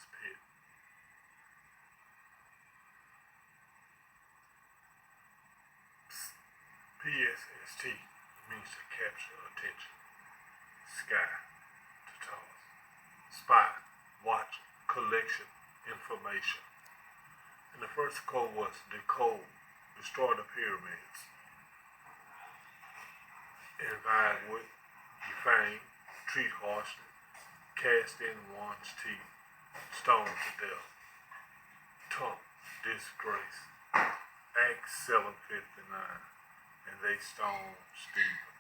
bottomless pit. PSST means to capture attention. Sky, to toss. Spy, watch, collection, information. And the first code was decode, destroy the pyramids. Invite with, defame, treat harshly, cast in one's teeth, stone to death. Tongue, disgrace. Acts 7:59, and they stoned Stephen.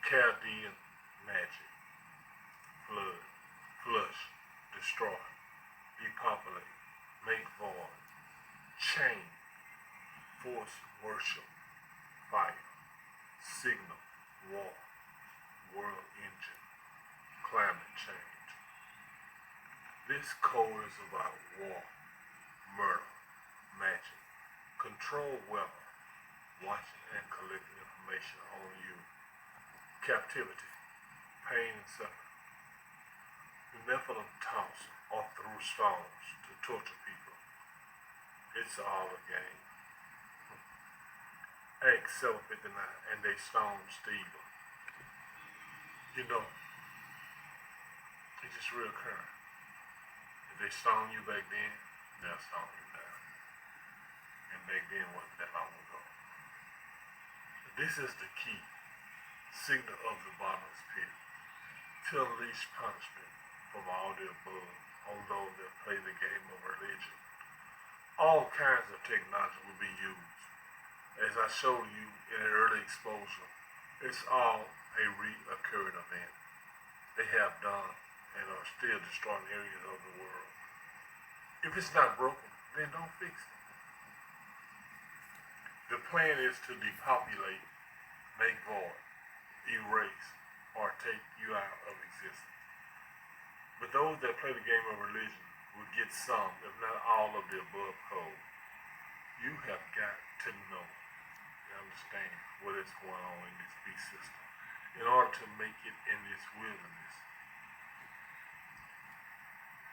Chaldean magic. Flood, flush, destroy, depopulate, make void, chain, force worship, fire, signal, war, world engine, climate change. This code is about war, murder, magic, control weather, watching and collecting information on you, captivity, pain and suffering. The Nephilim toss or threw stones to torture people. It's all a game. Acts 7:59, and they stoned Stephen. You know, it's just real current. If they stoned you back then, they'll stone you now. And back then wasn't that long ago. This is the key signal of the bottomless pit to unleash punishment from all the above on those that play the game of religion. All kinds of technology will be used. As I showed you in an early exposure, it's all a reoccurring event. They have done and are still destroying areas of the world. If it's not broken, then don't fix it. The plan is to depopulate, make void, erase, or take you out of existence. But those that play the game of religion will get some, if not all, of the above code. You have got to know and understand what is going on in this beast system in order to make it in this wilderness.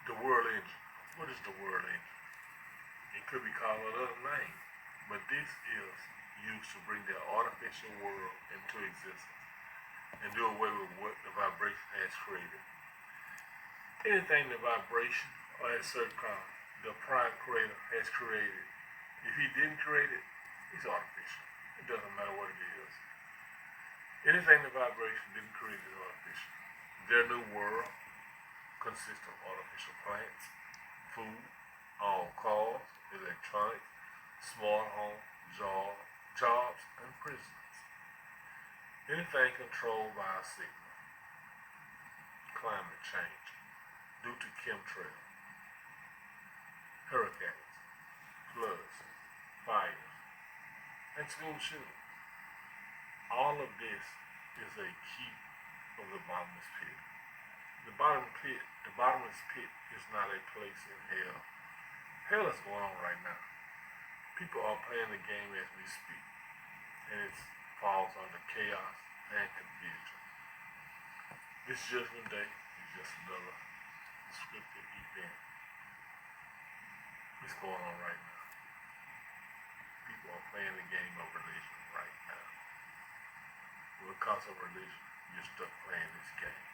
The world engine. What is the world engine? It could be called another name, but this is used to bring the artificial world into existence and do away with what the vibration has created. Anything the vibration or a certain kind, the prime creator has created, if he didn't create it, it's artificial. It doesn't matter what it is. Anything the vibration didn't create is artificial. Their new world consists of artificial plants, food, all cars, electronics, smart homes, jobs, and prisons. Anything controlled by a signal. Climate change due to chemtrails, hurricanes, floods, fires, and school shootings. All of this is a key of the bottomless pit. The bottomless pit is not a place in hell. Hell is going on right now. People are playing the game as we speak, and it falls under chaos and confusion. This judgment day is just another scripted event. It's going on right now. People are playing the game of religion right now. Because of religion, you're stuck playing this game.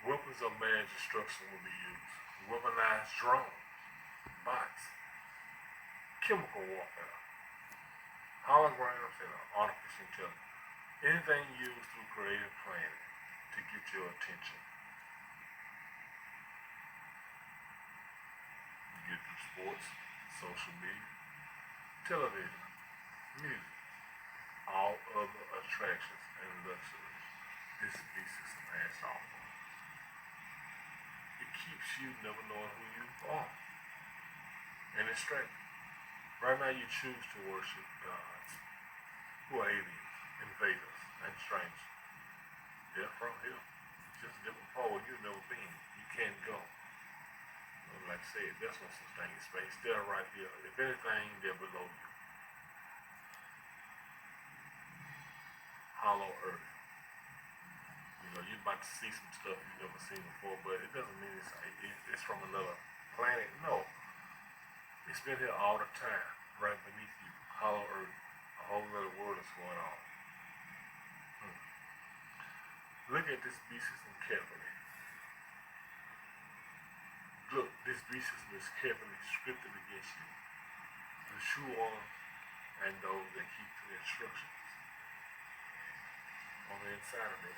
Weapons of mass destruction will be used. Weaponized drones, bots, chemical warfare, holograms, and artificial intelligence. Anything used through creative planning to get your attention. You get through sports, social media, television, music, all other attractions and luxuries this beast system has to offer. It keeps you never knowing who you are. And it's strange. Right now you choose to worship gods who are aliens, invaders, and strangers. They're from here. Just a different part where you've never been. You can't go. Like I said, there's no such thing as space. They're right here. If anything, they're below you. hollow earth. You know, you're about to see some stuff you've never seen before, but it doesn't mean it's from another planet. No, it's been here all the time, right beneath you. Hollow earth, a whole other world is going on. Look at this beast system carefully. Look, this beast system is carefully scripted against you. The true ones and those that keep to the instructions on the inside of them.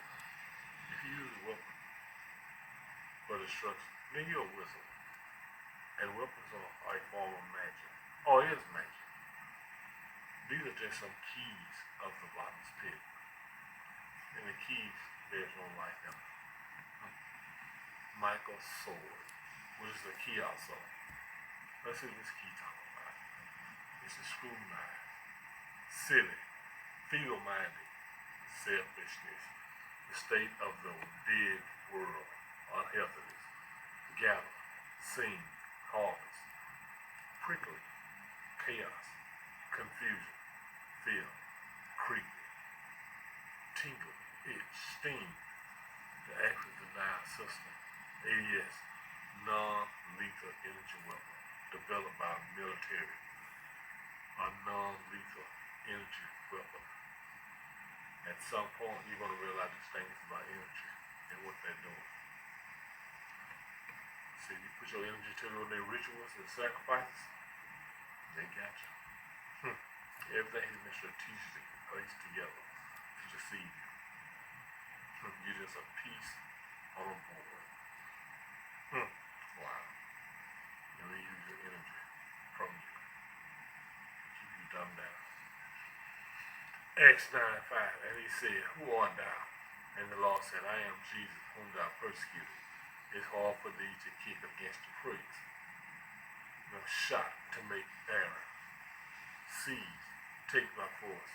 If you use a weapon for destruction, then you're a wizard. And weapons are a form of magic. Or is magic. These are just some keys of the bottomless pit. And the keys, there's no life in them. Michael's sword, which is a key also. Let's see what this key talking about. It's a screw knife. Silly, feeble-minded, selfishness, the state of the dead world, unhealthiness, gather, sing, harvest, prickly, chaos, confusion, fear, creepy, tingle, itch, sting, the active denial system, ADS, non-lethal energy weapon, developed by military, a non-lethal energy weapon. At some point, you're going to realize this thing is about energy and what they're doing. See, you put your energy to their rituals and sacrifices, they got you. Everything has been strategically placed together to deceive you. You're just a piece on a board. Wow. And they use your energy from you. Keep you dumbed down. Acts 9:5, and he said, who art thou? And the Lord said, I am Jesus, whom thou persecuted. It's hard for thee to kick against the pricks. Shot to make barren. Seize, take by force.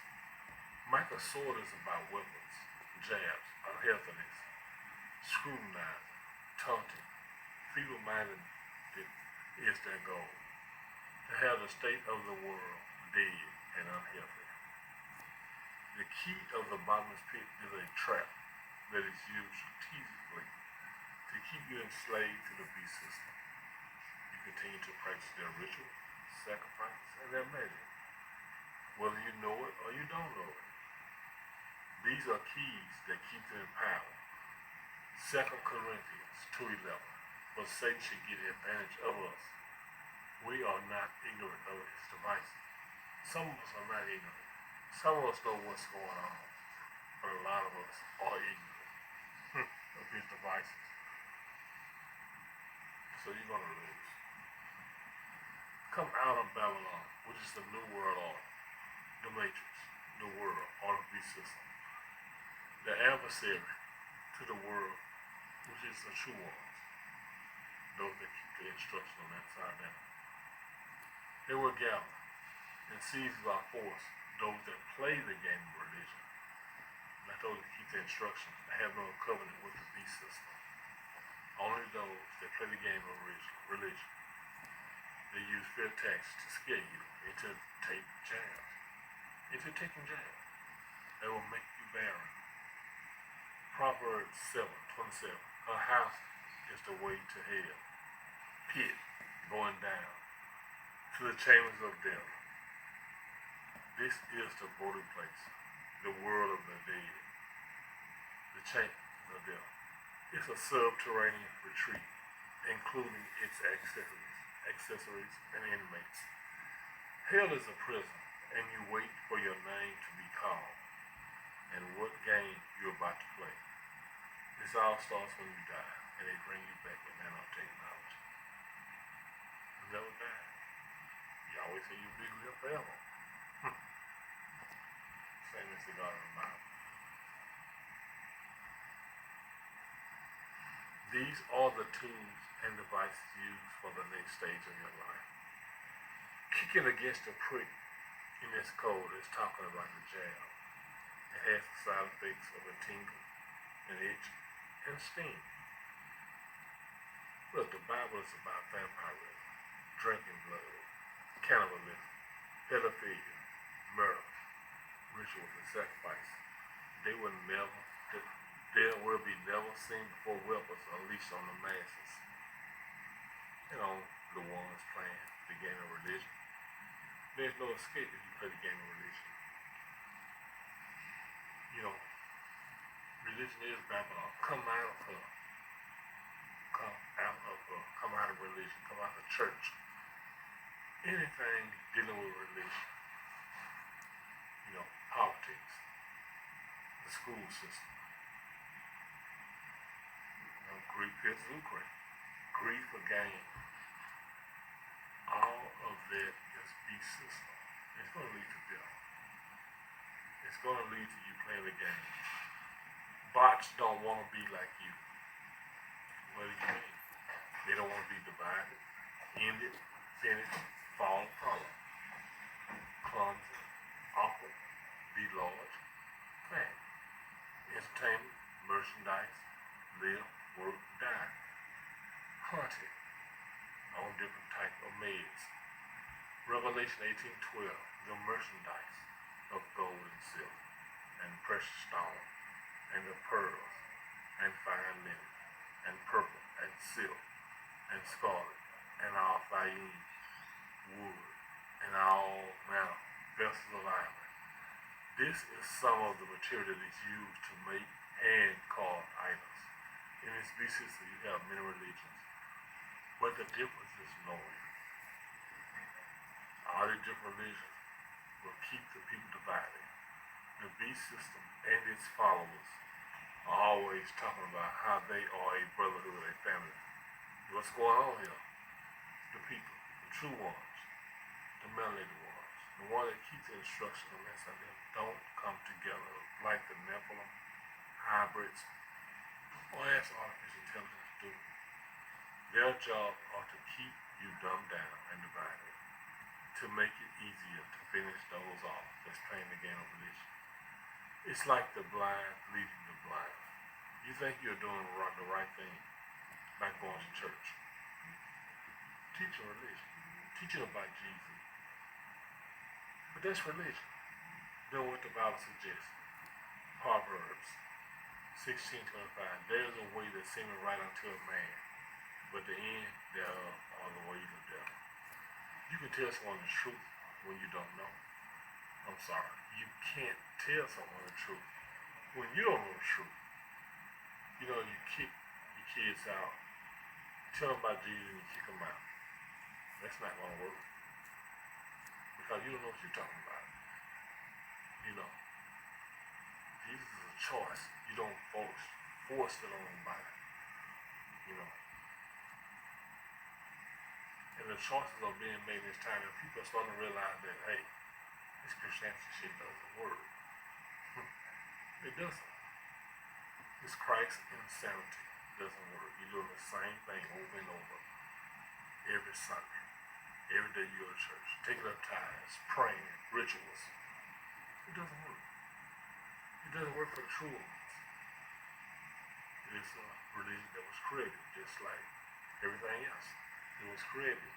Michael's sword is about weapons, jabs, unhealthiness, scrutinizing, taunting, feeble-minded is their goal. To have the state of the world dead and unhealthy. The key of the bottomless pit is a trap that is used strategically to keep you enslaved to the beast system. You continue to practice their rituals, sacrifices, and their magic, whether you know it or you don't know it. These are keys that keep them in power. 2 Corinthians 2:11. But Satan should get advantage of us. We are not ignorant of his devices. Some of us are not ignorant. Some of us know what's going on, but a lot of us are ignorant of his devices. So you're going to lose. Come out of Babylon, which is the new world order, the matrix, the world, or the beast system. The adversary to the world, which is the true ones, those that keep the instruction on that side down. They will gather and seize by force those that play the game of religion, not those that keep the instructions and have no covenant with the beast system. Only those that play the game of religion. They use fear tactics to scare you into taking jabs. They will make you barren. Proverbs 7:27. Her house is the way to hell. Pit, going down to the chambers of death. This is the voting place, the world of the dead, the chambers of death. It's a subterranean retreat, including its accessories, and inmates. Hell is a prison, and you wait for your name to be called, and what game you're about to play. This all starts when you die, and they bring you back with nanotechnology. You never die. You always say you'll be here forever. Same as the God of the Bible. These are the tools and devices used for the next stage of your life. Kicking against the prick in this code is talking about the jab. It has the side effects of a tingle, an itch, and sting. Look, the Bible is about vampirism, drinking blood, cannibalism, pedophilia, murder, rituals and sacrifice, they will never, there will be never seen before weapons unleashed on the masses. You know, the ones playing the game of religion. There's no escape if you play the game of religion. You know, religion is Babylon. Come out of religion, come out of church. Anything dealing with religion, you know, politics, the school system, you know, greed, fears, lucre, greed for gain. All of that is beast system. It's going to lead to death. It's going to lead to you playing the game. Bots don't want to be like you. What do you mean? They don't want to be divided, ended, finished, fall apart, clumsy, awkward, be large, fact, entertainment, merchandise, live, work, die, haunted, on different type of meds. Revelation 18:12, the merchandise of gold and silver, and precious stone, and the pearls, and fine linen, and purple, and silk, and scarlet, and all fine wood, and all manner vessels of iron. This is some of the material that is used to make hand-carved items. In this beast system, you have many religions, but the difference is knowing. All the different religions will keep the people divided. The beast system and its followers are always talking about how they are a brotherhood, a family. What's going on here? The people, the true ones, the melanated ones, the one that keeps the instruction on that side, don't come together like the Nephilim, hybrids, or as artificial intelligence do. Their job are to keep you dumbed down and divided, to make it easier to finish those off that's playing the game of religion. It's like the blind leading the blind. You think you're doing the right thing, like going to church. Teaching religion. Teaching about Jesus. But that's religion. Know what the Bible suggests. Proverbs 16:25. There is a way that seemeth right unto a man, but the end thereof are the ways of death. You can tell someone the truth when you don't know. I'm sorry. You can't tell someone the truth when you don't know the truth. You know, you kick your kids out, tell them about Jesus and you kick them out. That's not going to work. Because you don't know what you're talking about. You know, Jesus is a choice. You don't force it on anybody. You know. And the choices are being made this time, and people are starting to realize that, hey, this Christianity shit doesn't work. It doesn't. This Christ insanity doesn't work. You're doing the same thing over and over every Sunday. Every day you go to church, taking up tithes, praying, rituals. It doesn't work. It doesn't work for the true ones. It is a religion that was created just like everything else. It was created.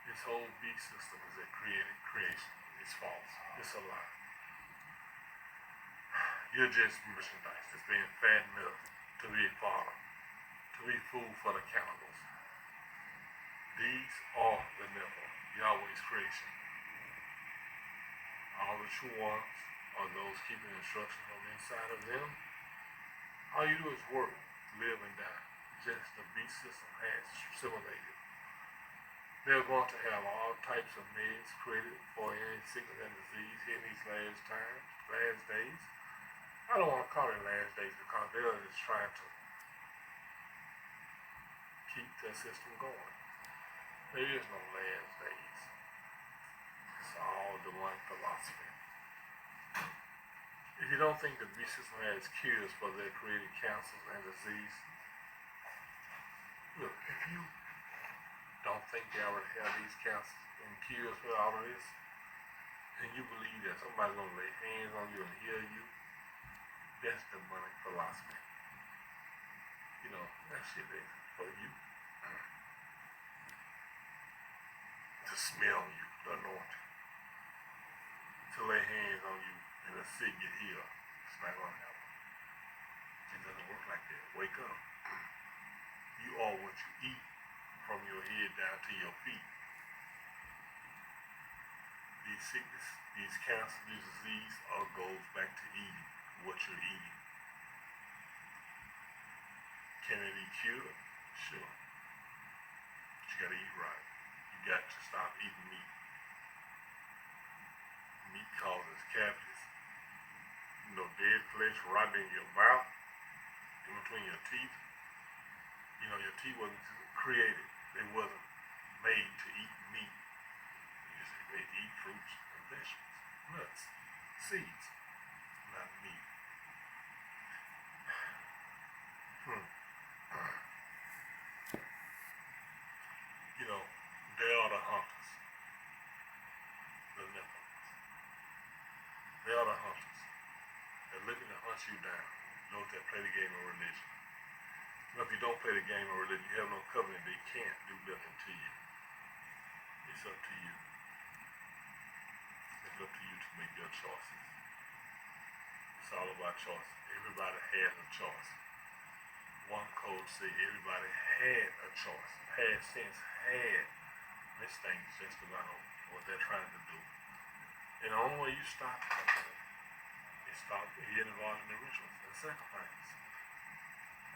This whole beast system is a created creation. It's false. It's a lie. You're just merchandise that's being fattened up to be a fodder, to be food for the cannibals. These are the Nephilim, Yahweh's creation. All the true ones are those keeping instructions on the inside of them. All you do is work, live, and die. Just the beast system has assimilated. They're going to have all types of meds created for any sickness and disease in these last days. I don't want to call it last days because they're just trying to keep their system going. There is no last days. It's all the one philosophy. If you don't think the beast system has cures for their created cancers and disease, look, if you don't think they already have these cancers and cures for all of this, and you believe that somebody's going to lay hands on you and heal you, that's demonic philosophy. You know, that shit is for you. To smell you, the anointing. To lay hands on you and the sick get healed. It's not going to happen. It doesn't work like that. Wake up. You are what you eat from your head down to your feet. These sickness, these cancer, these disease all goes back to eating, what you're eating. Can it be cured? Sure. But you gotta eat right. You got to stop eating meat. Meat causes cavities. Dead flesh rotting in your mouth, in between your teeth. Your teeth wasn't created. They wasn't made to eat meat. They eat fruits and vegetables, nuts, seeds, not meat. They are the hunters, the Nephilims. They are the hunters. They're looking to hunt you down. Those that play the game of religion. If you don't play the game of religion, you have no covenant, they can't do nothing to you. It's up to you. It's up to you to make your choices. It's all about choices. Everybody has a choice. One code say everybody had a choice. Past tense had. This thing is just about what they're trying to do. And the only way you stop is stop getting involved in the rituals and sacrifices.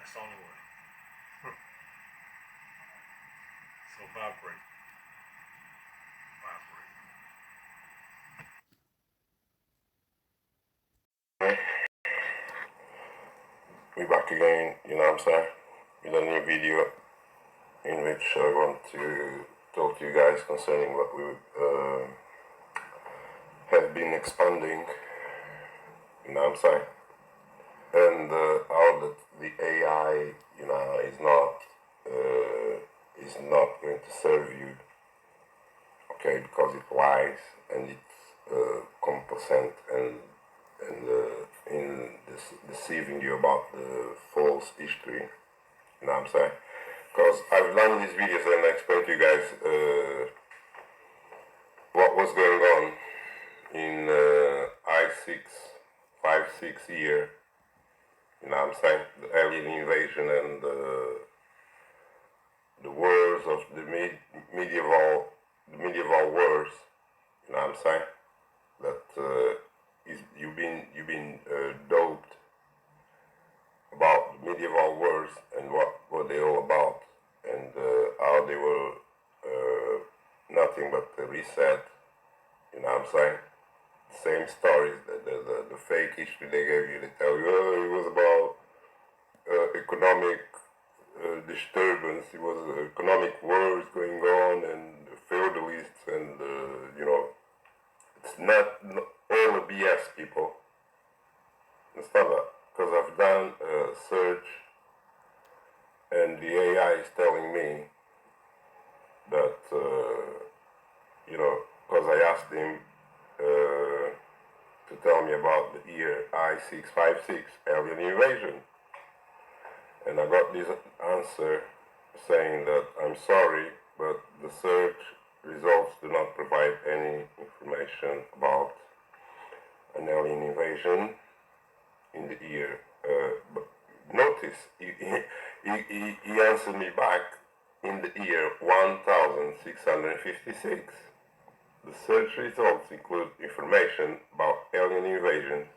That's the only way. So vibrate. We back again, you know what I'm saying, with a new video in which I want to talk to you guys concerning what we have been expanding, you know what I'm saying, and how the AI, is not going to serve you, okay, because it lies and it's complacent and in deceiving you about the false history, you know what I'm saying? Because I've done these videos and I explained to you guys what was going on in I-656 year, you know what I'm saying? The alien invasion and the wars of the medieval wars, you know what I'm saying? That you've been doped about medieval wars and what they all about, and how they were nothing but a reset, you know what I'm saying? Same stories, the fake history they gave you, they tell you, oh, it was about economic disturbance, it was economic wars going on and feudalists and, it's not all the BS, people. It's not that. Because I've done a search and the AI is telling me that, because I asked him to tell me about the year I-656, alien invasion. And I got this answer saying that I'm sorry, but the search results do not provide any information about an alien invasion in the year. But notice, he answered me back in the year 1656. The search results include information about alien invasions,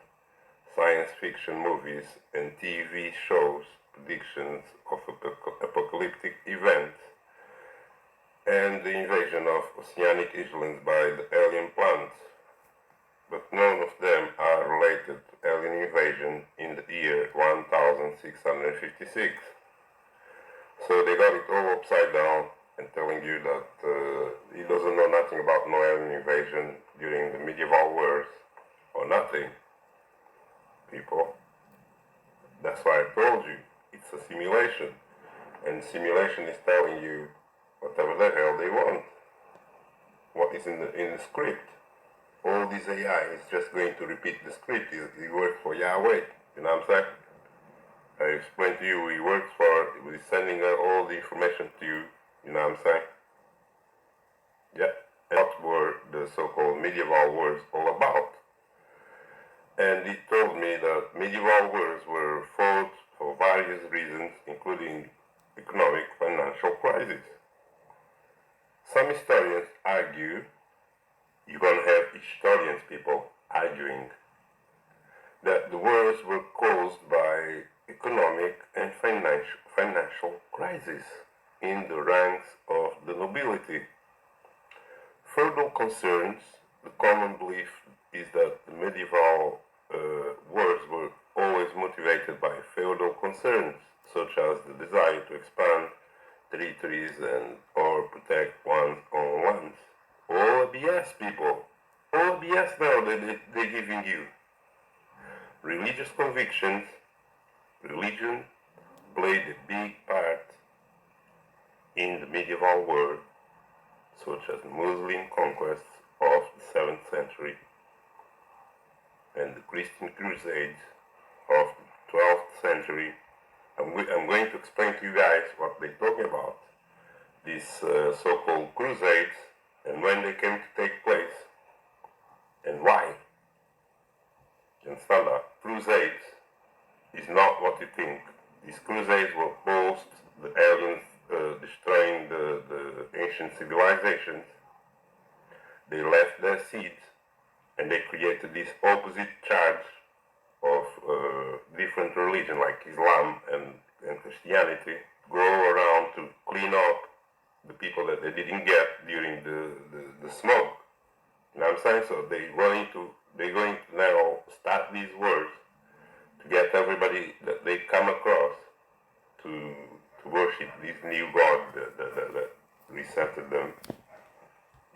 science fiction movies and TV shows, predictions of apocalyptic events, and the invasion of oceanic islands by the alien planets. But none of them are related to alien invasion in the year 1656. So they got it all upside down and telling you that he doesn't know nothing about no alien invasion during the medieval wars or nothing. People, that's why I told you, it's a simulation. And simulation is telling you whatever the hell they want. What is in the script. All this AI is just going to repeat the script. He works for Yahweh, you know what I'm saying? I explained to you, he works for, he's sending all the information to you, you know what I'm saying? Yeah, and what were the so-called medieval wars all about? And he told me that medieval wars were fought various reasons, including economic financial crisis. Some historians argue, you're going to have historians, people, arguing that the wars were caused by economic and financial crisis in the ranks of the nobility. Feudal concerns, the common belief is that the medieval wars were always motivated by feudal concerns, such as the desire to expand territories and or protect one's own lands. All BS, people. All BS now that they're giving you. Religious convictions, religion played a big part in the medieval world, such as Muslim conquests of the 7th century and the Christian Crusades of the 12th century. I'm going to explain to you guys what they're talking about. These so-called crusades and when they came to take place and why. You understand that? Crusades is not what you think. These crusades were post the aliens destroying the ancient civilizations. They left their seeds and they created this opposite charge of different religion like Islam and Christianity, go around to clean up the people that they didn't get during the smoke. You know what I'm saying? So they're going to now start these wars to get everybody that they come across to worship this new God that resetted them.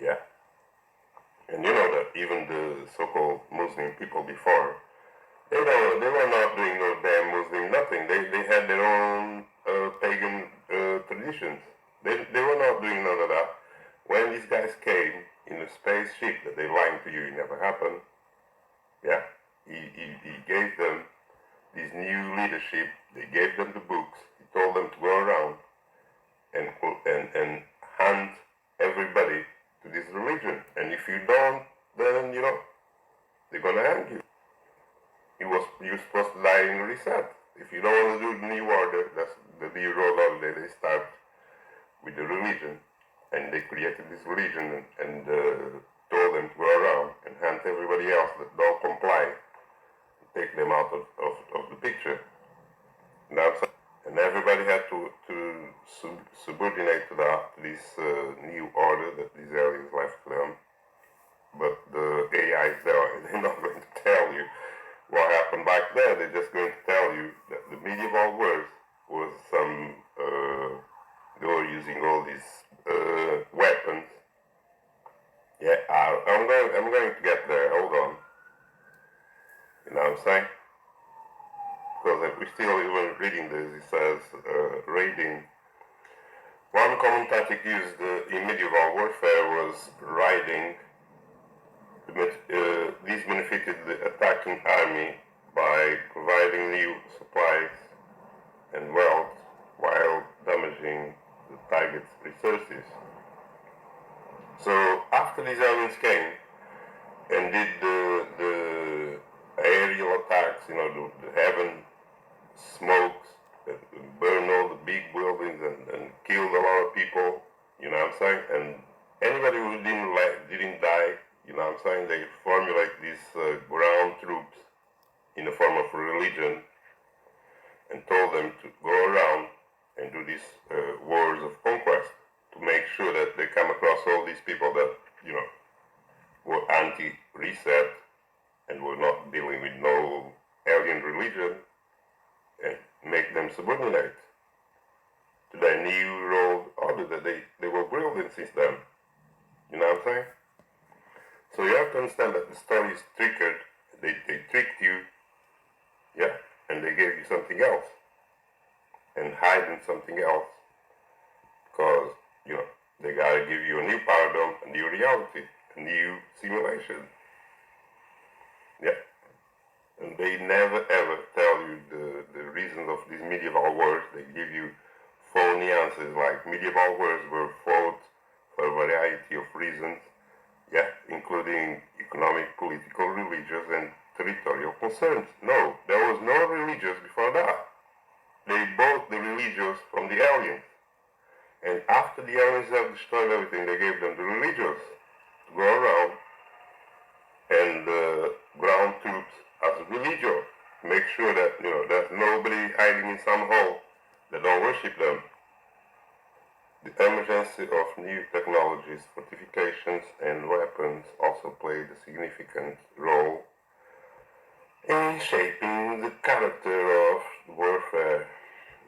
Yeah. And you know that even the so-called Muslim people before, they were not doing no damn Muslim nothing. They had their own pagan traditions. They were not doing none of that. When these guys came in a spaceship that they lying to you, it never happened. Yeah, he gave them this new leadership. They gave them the books. He told them to go around and hand everybody to this religion. And if you don't, then they're gonna hang you. You're supposed to die in a reset. If you don't want to do the new order, that's the new road order. They start with the religion, and they created this religion and told them to go around and hunt everybody else that don't comply, take them out of the picture. And everybody had to subordinate to that, to this new order that these aliens left to them. But the AI is there, and they're not going to tell you what happened back then. They're just going to tell you that the medieval wars was some, they were using all these weapons. Yeah, I'm going to get there, hold on. You know what I'm saying? Because if we're still even reading this, it says, raiding. One common tactic used in medieval warfare was raiding. This benefited the attacking army by providing new supplies and wealth while damaging the target's resources. So after these aliens came and did the aerial attacks, the heaven smokes that burned all the big buildings and killed a lot of people, you know what I'm saying? And anybody who didn't die, you know what I'm saying, they formulate these ground troops in the form of religion and told them to go around and do these wars of conquest to make sure that they come across all these people that, were anti-reset and were not dealing with no alien religion and make them subordinate to their new world order that they were building since then. You know what I'm saying? So you have to understand that the story is triggered. They tricked you, yeah, and they gave you something else and hiding something else because, they gotta give you a new paradigm, a new reality, a new simulation. Yeah. And they never ever tell you the reasons of these medieval wars. They give you phony answers like medieval wars were fought for a variety of reasons, yeah, including economic, political, religious, and territorial concerns. No, there was no religious before that. they bought the religious from the aliens. And after the aliens have destroyed everything, they gave them the religious to go around and ground troops as religious. Make sure that, there's nobody hiding in some hole that don't worship them. The emergency of new technologies, fortifications, and weapons also played a significant role in shaping the character of warfare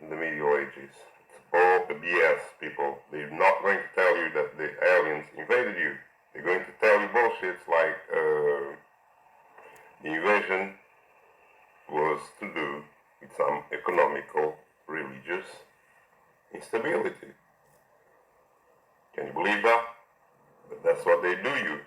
in the Middle Ages. It's all the BS, people. They're not going to tell you that the aliens invaded you. They're going to tell you bullshits like the invasion was to do with some economical, religious instability. Can you believe that? But that's what they do you.